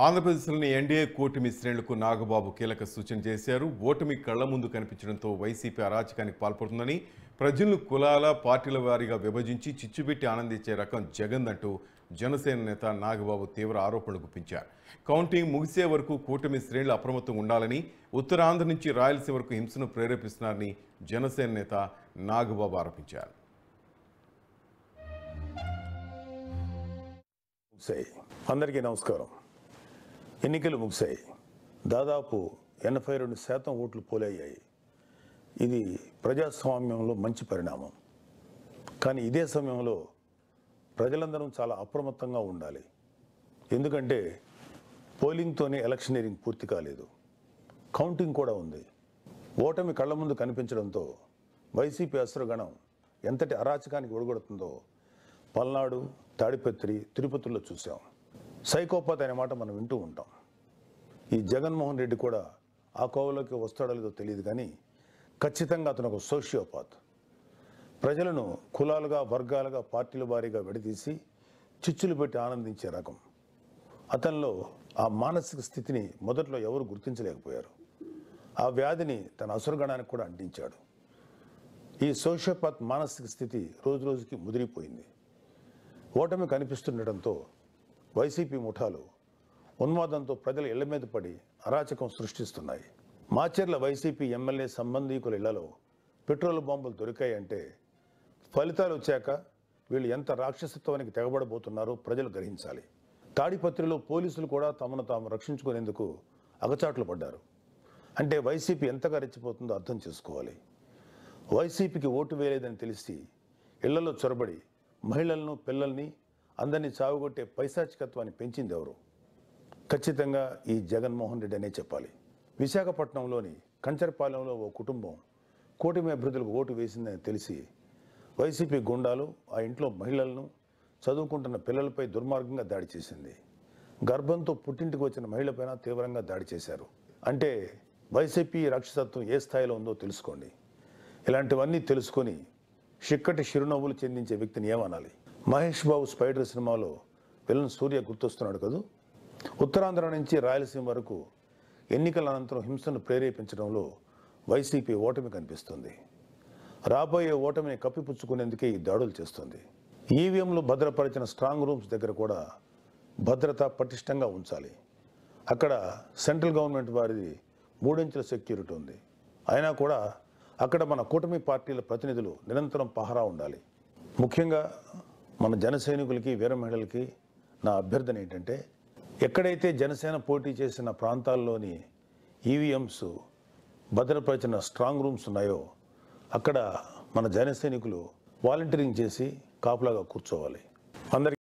ఆంధ్రప్రదేశ్లోని ఎన్డీఏ కూటమి శ్రేణులకు నాగబాబు కీలక సూచన చేశారు. ఓటమి కళ్ల ముందు కనిపించడంతో వైసీపీ అరాచకానికి పాల్పడుతుందని, ప్రజలను కులాల పార్టీల వారీగా విభజించి చిచ్చుబెట్టి ఆనందించే రకం జగన్ అంటూ జనసేన నేత నాగబాబు తీవ్ర ఆరోపణలు గుప్పించారు. కౌంటింగ్ ముగిసే వరకు కూటమి శ్రేణులు అప్రమత్తంగా ఉండాలని, ఉత్తరాంధ్ర నుంచి రాయలసీమ వరకు హింసను ప్రేరేపిస్తున్నారని జనసేన నేత నాగబాబు ఆరోపించారు. అందరికీ నమస్కారం. ఎన్నికలు ముగిశాయి. దాదాపు 82% ఓట్లు పోలయ్యాయి. ఇది ప్రజాస్వామ్యంలో మంచి పరిణామం. కానీ ఇదే సమయంలో ప్రజలందరం చాలా అప్రమత్తంగా ఉండాలి. ఎందుకంటే పోలింగ్తోనే ఎలక్షనీరింగ్ పూర్తి కాలేదు, కౌంటింగ్ కూడా ఉంది. ఓటమి కళ్ళ ముందు కనిపించడంతో వైసీపీ అసురగణం ఎంతటి అరాచకానికి ఒడిగొడుతుందో పల్నాడు, తాడిపత్రి, తిరుపతిలో చూసాం. సైకోపాత్ అనే మాట మనం వింటూ ఉంటాం. ఈ జగన్మోహన్ రెడ్డి కూడా ఆ కోవలోకి వస్తాడో లేదో తెలియదు, కానీ ఖచ్చితంగా అతను ఒక సోషియోపాత్. ప్రజలను కులాలుగా, వర్గాలుగా, పార్టీల వారీగా విడదీసి చిచ్చులు పెట్టి ఆనందించే రకం. అతనిలో ఆ మానసిక స్థితిని మొదట్లో ఎవరు గుర్తించలేకపోయారు. ఆ వ్యాధిని తన అసురగణానికి కూడా అంటించాడు. ఈ సోషియోపాత్ మానసిక స్థితి రోజు రోజుకి ముదిరిపోయింది. ఓటమి కనిపిస్తుండటంతో వైసీపీ ముఠాలు ఉన్మాదంతో ప్రజల ఇళ్ల మీద పడి అరాచకం సృష్టిస్తున్నాయి. మాచర్ల వైసీపీ ఎమ్మెల్యే సంబంధీకుల ఇళ్లలో పెట్రోల్ బాంబులు దొరికాయంటే ఫలితాలు వచ్చాక వీళ్ళు ఎంత రాక్షసత్వానికి తెగబడబోతున్నారో ప్రజలు గ్రహించాలి. తాడిపత్రిలో పోలీసులు కూడా తమను తాము రక్షించుకునేందుకు అగచాట్లు పడ్డారు. అంటే వైసీపీ ఎంతగా రెచ్చిపోతుందో అర్థం చేసుకోవాలి. వైసీపీకి ఓటు వేయలేదని తెలిసి ఇళ్లలో చొరబడి మహిళలను, పిల్లల్ని అందరినీ చావుగొట్టే పైశాచికత్వాన్ని పెంచింది ఎవరు? ఖచ్చితంగా ఈ జగన్మోహన్ రెడ్డి అనే చెప్పాలి. విశాఖపట్నంలోని కంచరపాలెంలో ఓ కుటుంబం కూటమి అభ్యర్థులకు ఓటు వేసిందని తెలిసి వైసీపీ గుండాలు ఆ ఇంట్లో మహిళలను, చదువుకుంటున్న పిల్లలపై దుర్మార్గంగా దాడి చేసింది. గర్భంతో పుట్టింటికి వచ్చిన మహిళపైన తీవ్రంగా దాడి చేశారు. అంటే వైసీపీ రాక్షసత్వం ఏ స్థాయిలో ఉందో తెలుసుకోండి. ఇలాంటివన్నీ తెలుసుకొని చిక్కటి చిరునవ్వులు చెందించే వ్యక్తిని ఏమనాలి? మహేష్ బాబు స్పైడర్ సినిమాలో విలన్ సూర్య గుర్తొస్తున్నాడు కదూ. ఉత్తరాంధ్ర నుంచి రాయలసీమ వరకు ఎన్నికల అనంతరం హింసను ప్రేరేపించడంలో వైసీపీ ఓటమి కనిపిస్తుంది. రాబోయే ఓటమిని కప్పిపుచ్చుకునేందుకే ఈ దాడులు చేస్తుంది. ఈవీఎంలు భద్రపరిచిన స్ట్రాంగ్ రూమ్స్ దగ్గర కూడా భద్రత పటిష్టంగా ఉంచాలి. అక్కడ సెంట్రల్ గవర్నమెంట్ వారిది 3 అంచెల సెక్యూరిటీ ఉంది. అయినా కూడా అక్కడ మన కూటమి పార్టీల ప్రతినిధులు నిరంతరం పహరా ఉండాలి. ముఖ్యంగా మన జన సైనికులకి, వీర మహిళలకి నా అభ్యర్థన ఏంటంటే, ఎక్కడైతే జనసేన పోటీ చేసిన ప్రాంతాల్లోని ఈవీఎంస్ భద్రపరిచిన స్ట్రాంగ్ రూమ్స్ ఉన్నాయో అక్కడ మన జన సైనికులు వాలంటీరింగ్ చేసి కాపులాగా కూర్చోవాలి. అందరికీ